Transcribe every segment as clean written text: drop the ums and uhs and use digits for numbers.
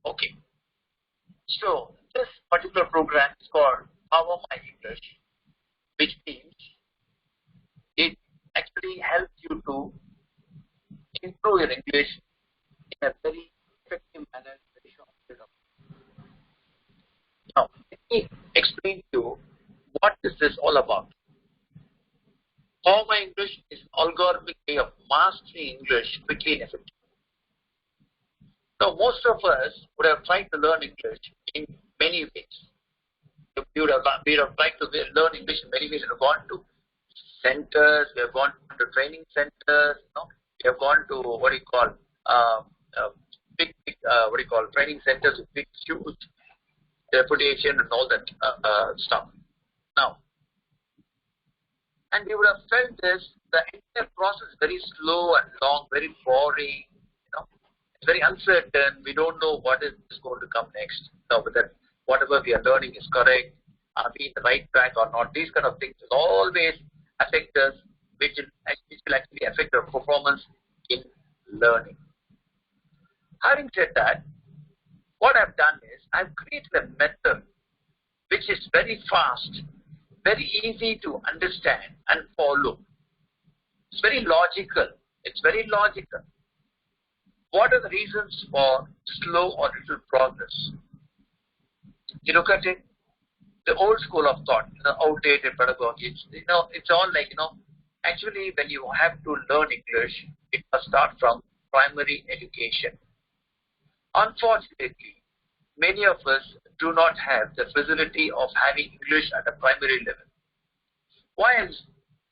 Okay. So this particular program is called Power My English, which means it actually helps you to improve your English in a very effective manner. Very short period of time. Now, let me explain to you what is this all about. Power My English is an algorithmic way of mastering English quickly and effectively. Now, most of us would have tried to learn English in many ways. We would have tried to learn English in many ways. We have gone to centers, we have gone to training centers, we have gone to training centers with big, huge reputation and all that stuff. Now, and we would have felt this, the entire process is very slow and long, very boring, it's very uncertain, we don't know what is going to come next, whether whatever we are learning is correct, are we in the right track or not, these kind of things will always affect us, which will actually affect our performance in learning. Having said that, what I've done is, I've created a method which is very fast, very easy to understand and follow. It's very logical. What are the reasons for slow or little progress? You look at it, the old school of thought, outdated pedagogy, it's all like, actually when you have to learn English, it must start from primary education. Unfortunately, many of us do not have the facility of having English at a primary level. Why I'm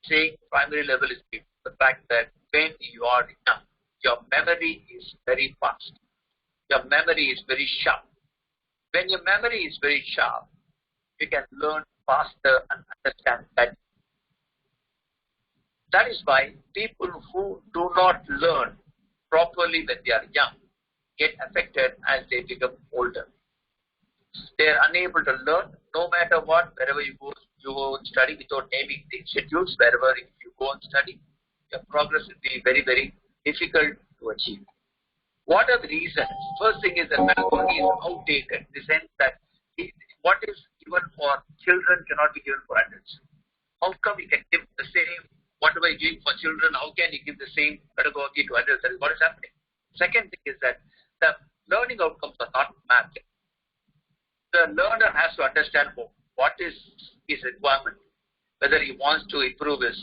saying primary level is the fact that when you are young, your memory is very fast. Your memory is very sharp. When your memory is very sharp, you can learn faster and understand better. That is why people who do not learn properly when they are young get affected as they become older. They are unable to learn no matter what, wherever you go and study without naming the institutes, wherever if you go and study, your progress will be very, very difficult to achieve. What are the reasons? First thing is that pedagogy is outdated in the sense that what is given for children cannot be given for adults. How come you can give the same, whatever you're giving for children, how can you give the same pedagogy to adults? That is what is happening. Second thing is that the learning outcomes are not mapped. The learner has to understand what is his requirement, whether he wants to improve his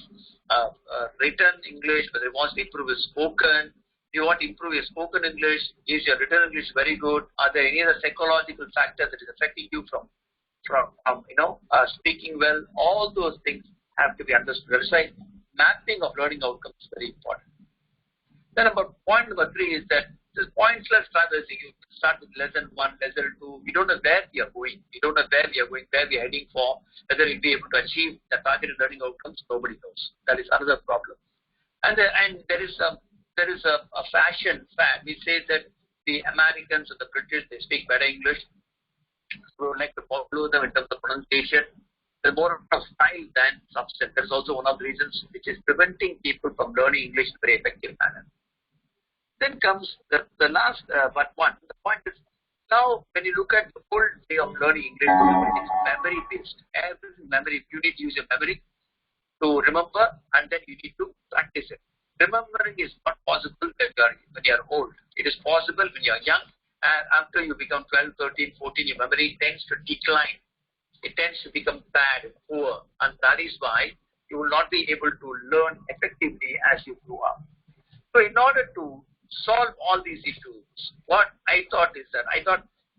written English, whether he wants to improve his spoken. If you want to improve your spoken English, is your written English very good? Are there any other psychological factors that is affecting you from speaking well? All those things have to be understood. That's why mapping of learning outcomes is very important. Then point number 3 is that this pointless traversing. You start with lesson 1, lesson 2. We don't know where we are going. We don't know where we are going, where we are heading for, whether we'll be able to achieve the targeted learning outcomes. Nobody knows. That is another problem. And there is a fashion fad. We say that the Americans and the British, they speak better English. We would like to follow them in terms of pronunciation. There's more of style than substance. That is also one of the reasons which is preventing people from learning English in a very effective manner. Then comes the last but one. The point is, now when you look at the old way of learning English, it's memory based. Everything memory. You need to use your memory to remember, and then you need to practice it. Remembering is not possible when you are old. It is possible when you are young, and after you become 12, 13, 14, your memory tends to decline. It tends to become bad and poor, and that is why you will not be able to learn effectively as you grow up. So in order to solve all these issues, what I thought is that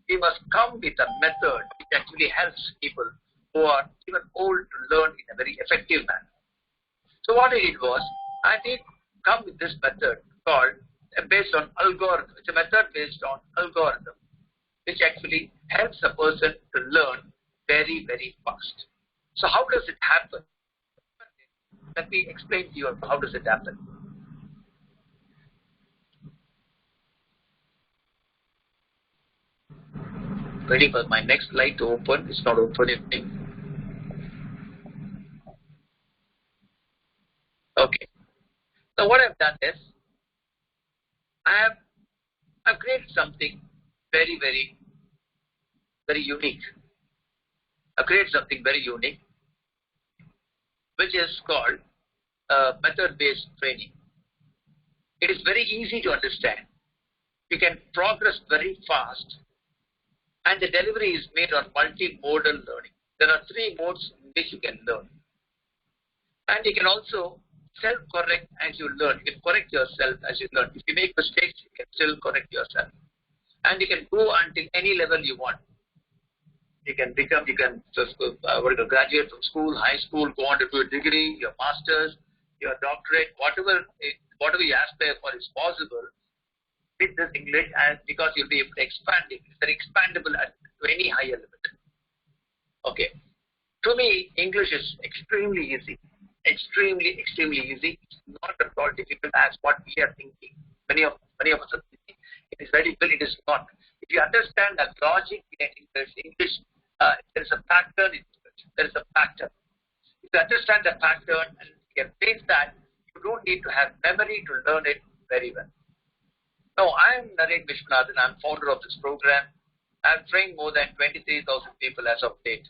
we must come with a method which actually helps people who are even old to learn in a very effective manner. So what I did was, I did come with this method called based on algorithm. It's a method based on algorithm, which actually helps a person to learn very, very fast. So how does it happen? Let me explain to you how does it happen. Waiting for my next slide to open. It's not opening. Okay. So what I've done is I've created something very, very, very unique. Create something very unique, which is called method-based training. It is very easy to understand. You can progress very fast, and the delivery is made on multimodal learning. There are 3 modes in which you can learn, and you can also self-correct as you learn. You can correct yourself as you learn. If you make mistakes, you can still correct yourself, and you can go until any level you want. You can just graduate from school, high school, go on to do a degree, your master's, your doctorate, whatever you aspire for is possible with this English, and because you'll be able to expand it. It's very expandable to any higher limit. Okay. To me, English is extremely easy. Extremely easy. It's not at all difficult as what we are thinking. Many of us are thinking it is very difficult. It is not. If you understand the logic behind English, there is a pattern in English. There is a pattern. If you understand the pattern and you can place that, you don't need to have memory to learn it very well. Now, I am Narek Vishwanathan. I am founder of this program. I have trained more than 23,000 people as of date.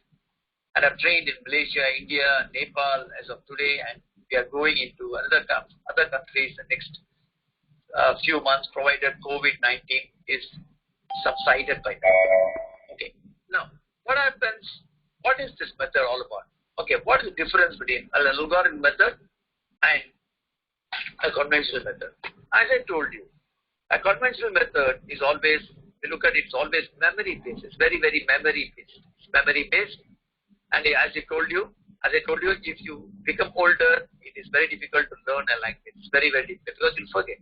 And I have trained in Malaysia, India, Nepal as of today, and we are going into other countries the next few months, provided COVID-19 is subsided by now. Okay. Now, what happens? What is this method all about? Okay, what is the difference between an algorithm method and a conventional method? As I told you, a conventional method is always, we look at it, it's always memory-based. It's very, very memory-based. It's memory-based. And as I told you, if you become older, it is very difficult to learn a language. It's very, very difficult because you'll forget.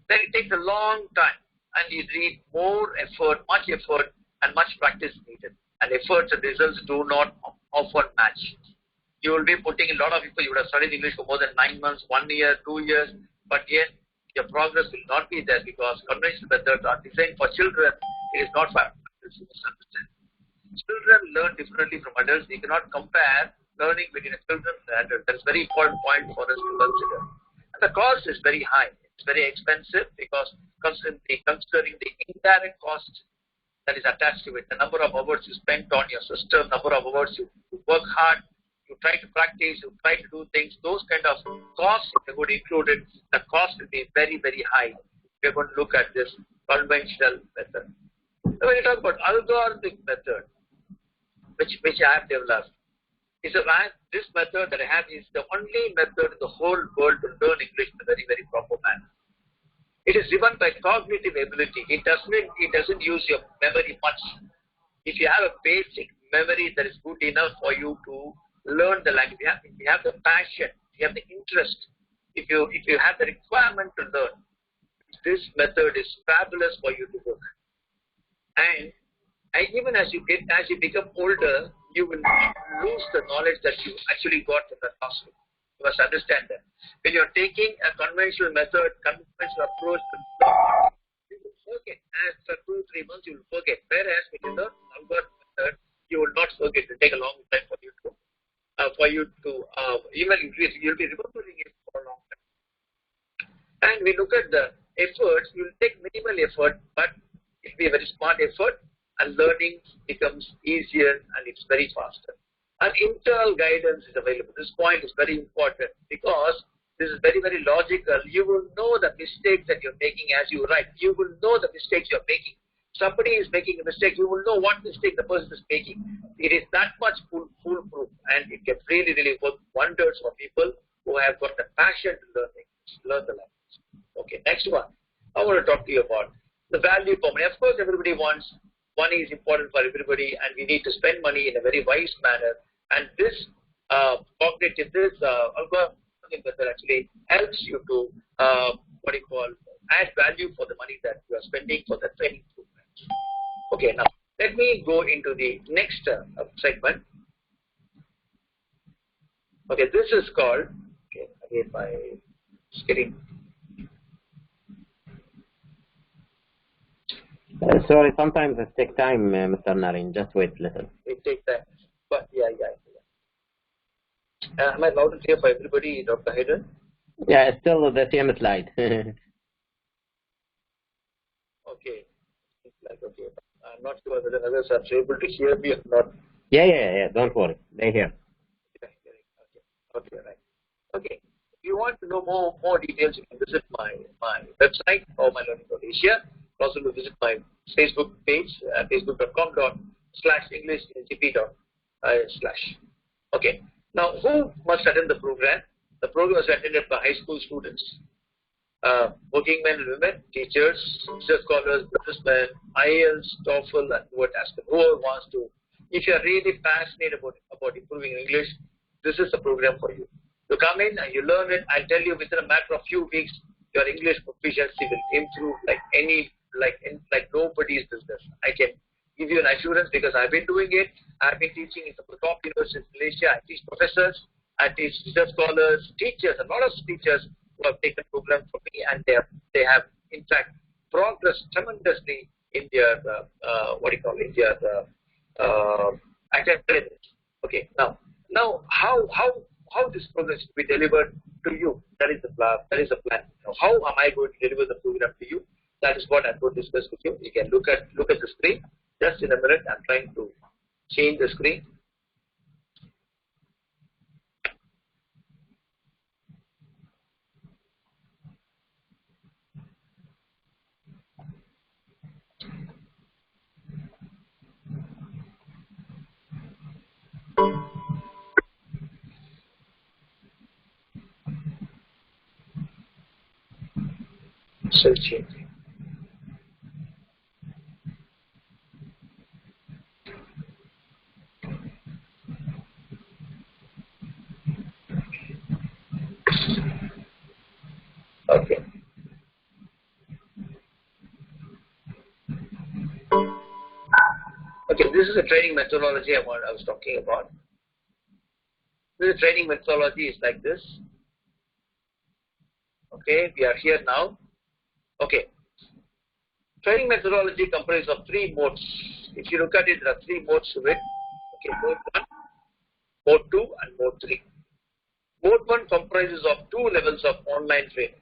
Then it takes a long time, and you need more effort, and much practice needed. And efforts and results do not often match. You will be putting a lot of people, you would have studied English for more than 9 months, 1 year, 2 years, but yet your progress will not be there because conventional methods are designed for children. It is not for adults. Children learn differently from adults. We cannot compare learning between a children and adults. That's a very important point for us to consider. And the cost is very high. It's very expensive because considering the indirect cost that is attached to it, the number of hours you spend on your system, number of hours you work hard, you try to practice, you try to do things, those kind of costs, if they're going to include it, the cost will be very, very high. We're going to look at this conventional method. So when you talk about algorithmic method, which I have developed, this method that I have is the only method in the whole world to learn English in a very, very proper manner. It is driven by cognitive ability. It doesn't use your memory much. If you have a basic memory that is good enough for you to learn the language, if you have the passion, if you have the interest, if you have the requirement to learn, this method is fabulous for you to work. And even as you become older, you will lose the knowledge that you actually got from the classroom. You must understand that. When you're taking a conventional method, conventional approach to learn, you will forget. After 2-3 months, you will forget. Whereas when you learn algorithm method, you will not forget. It will take a long time for you to even you'll be remembering it for a long time. And we look at the efforts. You will take minimal effort, but it will be a very smart effort, and learning becomes easier and it's very faster. And internal guidance is available. This point is very important because this is very, very logical. You will know the mistakes that you're making as you write. You will know the mistakes you're making. Somebody is making a mistake, you will know what mistake the person is making. It is that much foolproof, and it can really, really work wonders for people who have got the passion to learn the language. Okay, next one. I want to talk to you about the value for money. Of course, everybody wants money is important for everybody, and we need to spend money in a very wise manner. And this algorithm method actually helps you to add value for the money that you are spending for the training programs. Okay, now let me go into the next segment. Okay, this is called. Okay, again my screen. Sorry, sometimes it takes time, Mr. Naren. Just wait a little. It takes time. But yeah. Am I loud and clear for everybody, Dr. Haider? Yeah, it's still the same slide. Okay. like, okay, I'm not sure whether others are able to hear me or not. Yeah. Don't worry. They hear. Okay, right. Okay. If you want to know more details, you can visit my website or my Learning Asia. Also, to visit my Facebook page, facebook.com/EnglishGP. Okay. Now, who must attend the program? The program is attended by high school students, working men and women, teachers, research scholars, businessmen, IELTS, TOEFL, and whoever wants to. If you are really passionate about improving English, this is the program for you. You come in and you learn it. I'll tell you, within a matter of few weeks, your English proficiency will improve like nobody's business. I can give you an assurance because I've been doing it. I've been teaching in some of the top universities in Malaysia. I teach professors, I teach research scholars, teachers, a lot of teachers who have taken programs from me, and they have in fact progressed tremendously in their academics. Okay, now how this program is to be delivered to you? That is the plan. Now, how am I going to deliver the program to you? That is what I'm going to discuss with you. You can look at the screen. Just in a minute, I'm trying to change the screen. Still changing. Okay. Okay, this is a training methodology I was talking about. This training methodology is like this. Okay, we are here now. Okay. Training methodology comprises of 3 modes. If you look at it, there are 3 modes to it. Okay, mode 1, mode 2, and mode 3. Mode 1 comprises of 2 levels of online training.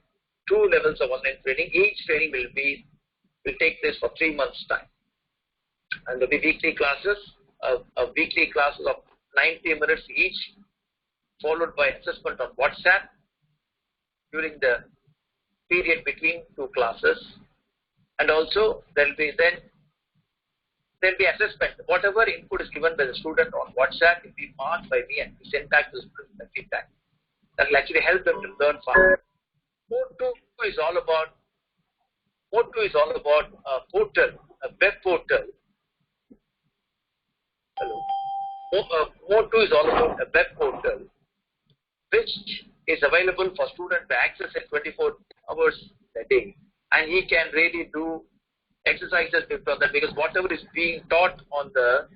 2 levels of online training. Each training will take place for 3 months' time. And there will be weekly classes of 90 minutes each, followed by assessment on WhatsApp during the period between 2 classes. And also there will be assessment. Whatever input is given by the student on WhatsApp will be marked by me and sent back to the student as feedback. That will actually help them to learn faster. Mode 2 is all about a portal, a web portal. Mode 2 is all about a web portal which is available for students to access in 24 hours a day, and he can really do exercises before that, because whatever is being taught on the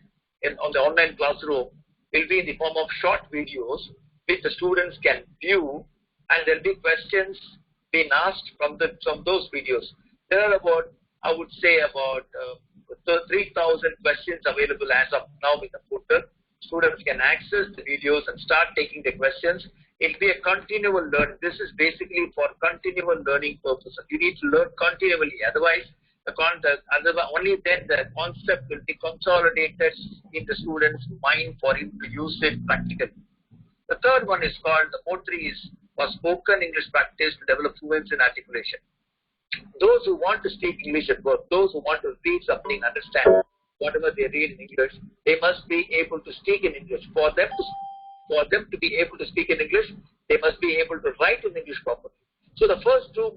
online classroom will be in the form of short videos which the students can view, and there will be questions being asked from those videos. There are about 3,000 questions available as of now in the portal. Students can access the videos and start taking the questions. It will be a continual learning. This is basically for continual learning purposes. You need to learn continually. Otherwise, only then the concept will be consolidated in the student's mind for him to use it practically. The third one is called, the mode 3 is for spoken English practice to develop fluency and articulation. Those who want to speak English at work, those who want to read something, understand whatever they read in English, they must be able to speak in English. For them to be able to speak in English, they must be able to write in English properly. So the first 2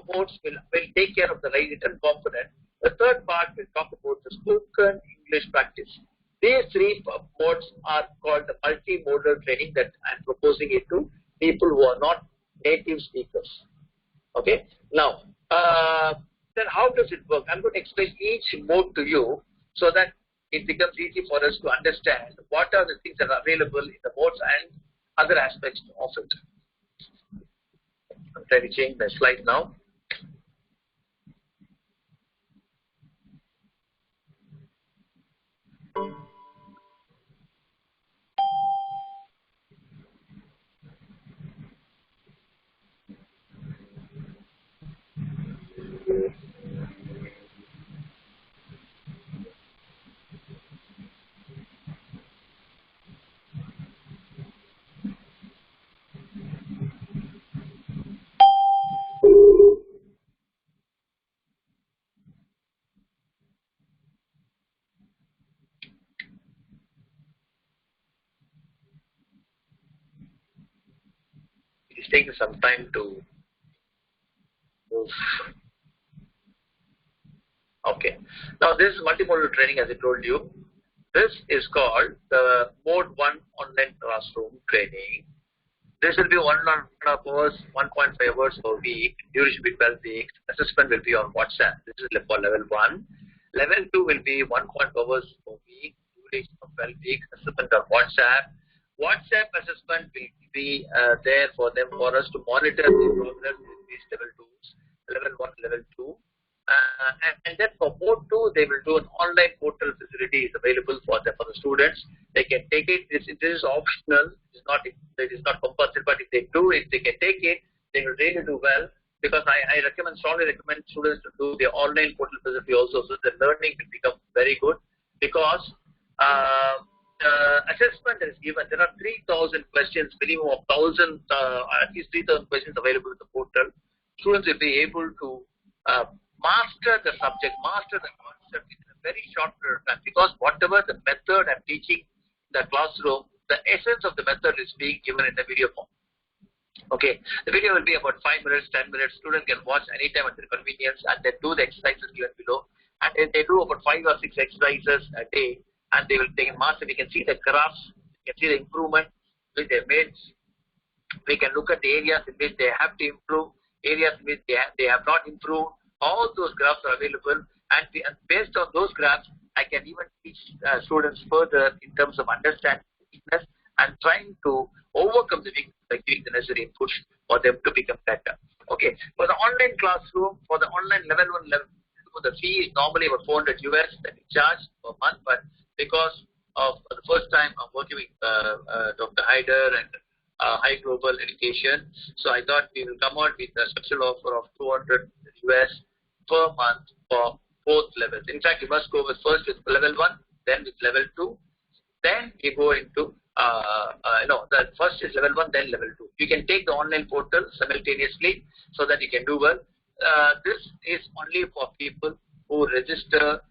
modes will take care of the written component. The third part will talk about the spoken English practice. These 3 modes are called the multimodal training that I am proposing it to people who are not native speakers. Okay. Now, then how does it work? I'm going to explain each mode to you so that it becomes easy for us to understand what are the things that are available in the modes and other aspects of it. I'm trying to change the slide now. It's taking some time to move. Okay. Now this is multimodal training, as I told you. This is called the Mode 1 online classroom training. This will be 1.5 hours, 1.5 hours per week. Duration will be 12 weeks. Assessment will be on WhatsApp. This is for level 1. Level 2 will be 1.5 hours per week. Duration of 12 weeks. Assessment on WhatsApp. WhatsApp assessment will be there for us to monitor the progress in these level 2s, level 1, level 2. And then for mode 2, they will do an online portal facility is available for the students. They can take it. This is optional. It is not compulsory. But if they do it, they can take it. They will really do well. Because I strongly recommend students to do the online portal facility also, so the learning will become very good. Because assessment is given. There are 3,000 questions, minimum of 1,000, at least 3,000 questions available in the portal. Students will be able to master the subject, master the concept in a very short period of time. Because whatever the method I'm teaching in the classroom, the essence of the method is being given in the video form. Okay, the video will be about 5 minutes, 10 minutes. Students can watch anytime at their convenience, and they do the exercises given below. And they do about 5 or 6 exercises a day, and they can master. We can see the graphs, we can see the improvement which they made. We can look at the areas in which they have to improve, areas in which they have not improved. All those graphs are available, and based on those graphs, I can even teach students further in terms of understanding weakness and trying to overcome the weakness by giving the necessary inputs for them to become better. Okay, for the online classroom, for the online level 1, level 2, the fee is normally about $400 that we charge per month, but because of the first time I'm working with Dr. Haider and High Global Education, so I thought we will come out with a special offer of $200 per month for both levels. In fact, you must go first with level 1, then with level 2, then you go into the first is level 1, then level 2. You can take the online portal simultaneously so that you can do well. This is only for people who register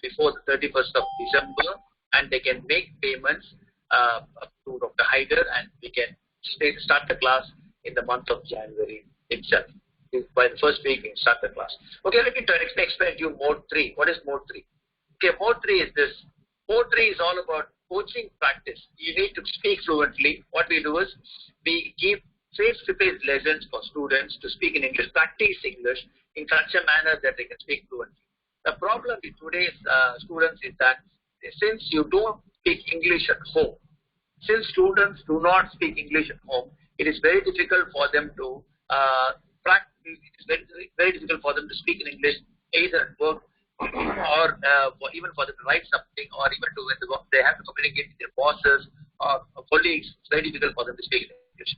before the 31st of December, and they can make payments to Dr. Haider, and we can start the class in the month of January itself. By the first week, we can start the class. Okay, let me explain to you Mode 3. What is Mode 3? Okay, Mode 3 is this. Mode 3 is all about coaching practice. You need to speak fluently. What we do is we give face-to-face lessons for students to speak in English, practice English in such a manner that they can speak fluently. The problem with today's students is that since you don't speak English at home, since students do not speak English at home, it is very difficult for them to practice. It's very difficult for them to speak in English, either at work or even for them to write something, or even to when they have to communicate with their bosses or colleagues. It's very difficult for them to speak in English.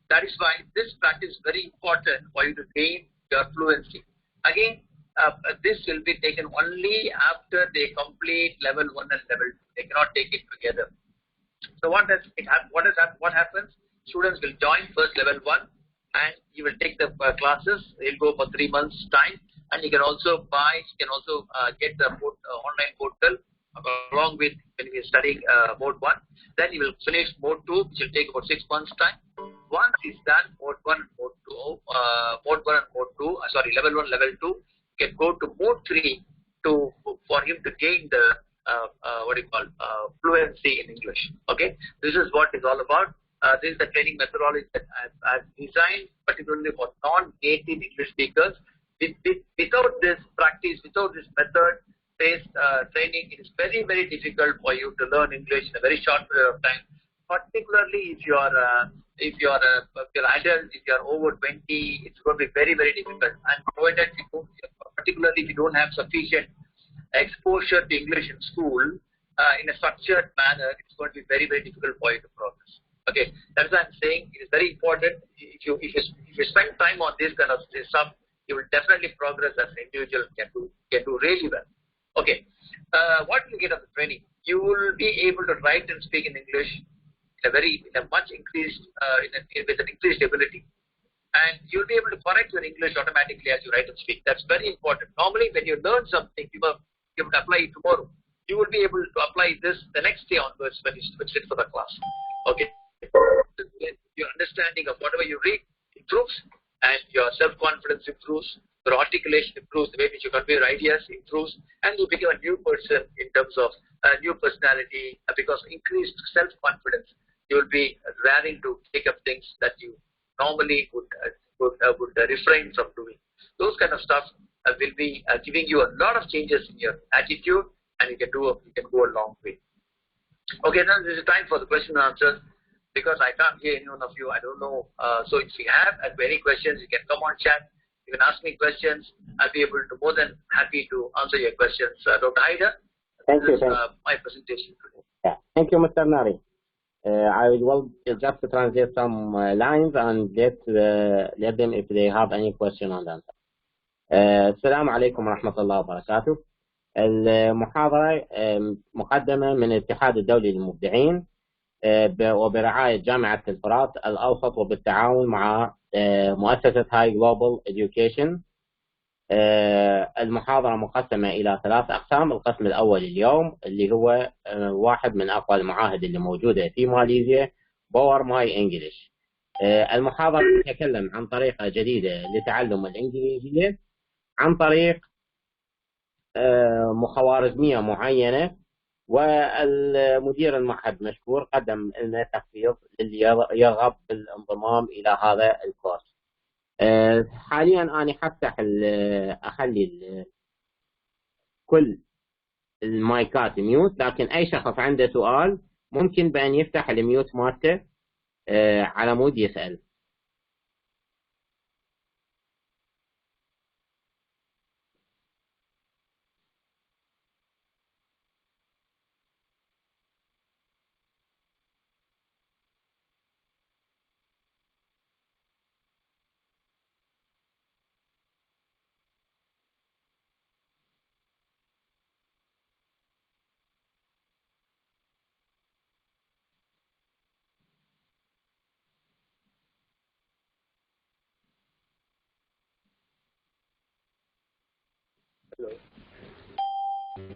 That is why this practice is very important for you to gain your fluency. Again, this will be taken only after they complete level 1 and level 2. They cannot take it together. So what happens? Students will join first level 1, and you will take the classes. They'll go for 3 months time, and you can also get the online portal along with when we are studying Mode 1. Then you will finish Mode 2, which will take about 6 months time. Once it's done, Mode 1 and Mode 2, level 1, level 2, you can go to Mode 3 for him to gain the fluency in English. Okay, this is what it's all about. This is the training methodology that I've designed particularly for non-native English speakers. Without this practice, without this method-based training, it is very, very difficult for you to learn English in a very short period of time. Particularly if you're adult, if you're over 20, it's going to be very, very difficult. And particularly if you don't have sufficient exposure to English in school in a structured manner, it's going to be very, very difficult for you to progress. Okay, that's what I'm saying. It is very important. If you spend time on this kind of stuff, you will definitely progress as an individual. Can do really well. Okay, what will you get out of the training? You will be able to write and speak in English with an increased ability, and you'll be able to correct your English automatically as you write and speak. That's very important. Normally, when you learn something, you would apply it tomorrow. You will be able to apply this the next day onwards when you sit for the class. Okay. when your understanding of whatever you read improves, and your self-confidence improves, your articulation improves, the way which you convey your ideas improves, and you become a new person in terms of a new personality, because increased self-confidence, you will be raring to take up things that you normally would refrain from doing. Those kind of stuff will be giving you a lot of changes in your attitude, and you can go a long way. Okay, now this is time for the question and answers, because I can't hear any one of you. I don't know. So if you have any questions, you can come on chat. You can ask me questions. I'll be able to more than happy to answer your questions. Dr. Haider, Thank you. My presentation today. Yeah. Thank you, Mr. Nari. I will just translate some lines and let them if they have any question on that. السلام عليكم ورحمة الله وبركاته. المحاضرة مقدمة من الاتحاد الدولي للمبدعين وبرعاية جامعة الفرات الأوسط وبالتعاون مع مؤسسة هاي جلوبال إديوكيشن. المحاضرة مقسمة إلى 3 أقسام. القسم الأول اليوم اللي هو واحد من أقوى المعاهد اللي موجودة في ماليزيا، باور ماي إنجليش. المحاضرة تتكلم عن طريقة جديدة لتعلم الإنجليزية عن طريق خوارزمية معينة، والمدير المعهد مشكور قدم لنا تخفيض للي يرغب بالانضمام إلى هذا الكورس. حاليا أنا حفتح أخلي كل المايكات ميوت، لكن أي شخص عنده سؤال ممكن بأن يفتح الميوت مالته على مود يسأل. Hello.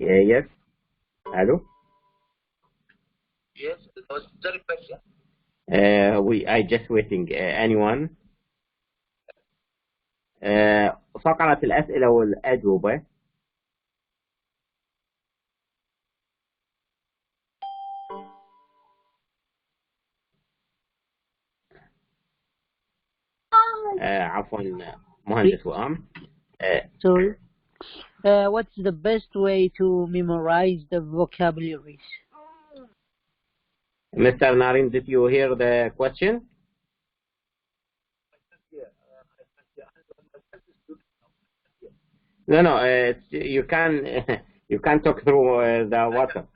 Yes. Hello. Yes. Was there a question? I just waiting. Anyone? فقرة الأسئلة والأجوبة. عفوا مهندس وام. Sorry. What's the best way to memorize the vocabularies? Mr. Narin, did you hear the question? No. You can talk through the WhatsApp.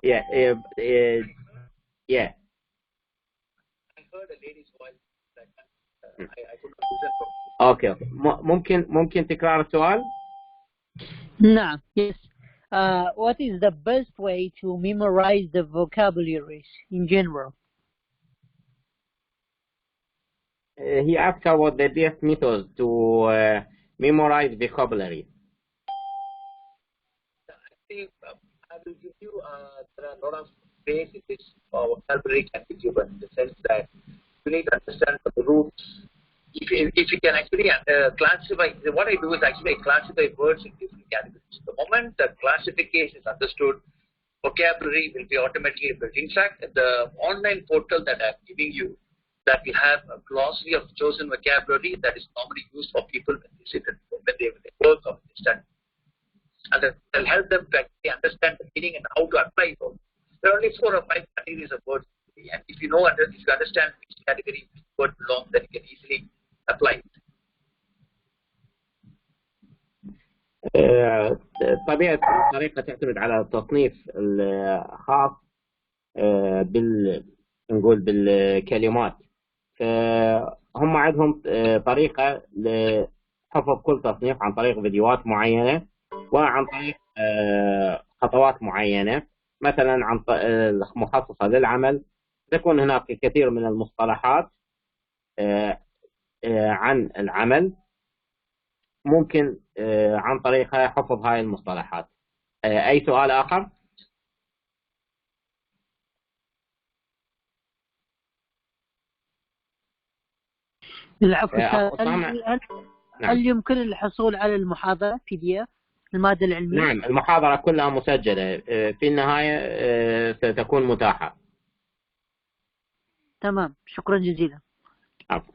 Yeah. Yeah. I heard a lady's voice. I could not listen properly. Okay. ممكن تكرار السؤال؟ نعم. Yes. What is the best way to memorize the vocabularies in general? He asked about the best methods to memorize vocabulary. I think I will give you, there are a lot of ways in which vocabulary can be given, in the sense that you need to understand the roots. If you can actually classify, what I do is actually I classify words in different categories. The moment the classification is understood, vocabulary will be automatically built. In fact, the online portal that I'm giving you, that will have a glossary of chosen vocabulary that is normally used for people when they sit and when they work or when they study. And that will help them to actually understand the meaning and how to apply it. There are only 4 or 5 categories of words, and if you understand which category which word belongs, then you can easily apply it. طبيعة الطريقة تعتمد على التصنيف الخاص نقول بالكلمات. هم عندهم طريقة لحفظ كل تصنيف عن طريق فيديوهات معينة وعن طريق خطوات معينة. مثلا عن مخصصة للعمل تكون هناك كثير من المصطلحات عن العمل، ممكن عن طريقها حفظ هاي المصطلحات. أي سؤال آخر؟ العفو أخو أستاذ، سامع. هل نعم. يمكن الحصول على المحاضرة PDF المادة العلمية؟ نعم، المحاضرة كلها مسجلة، في النهاية ستكون متاحة. تمام، شكرا جزيلا. عفوا.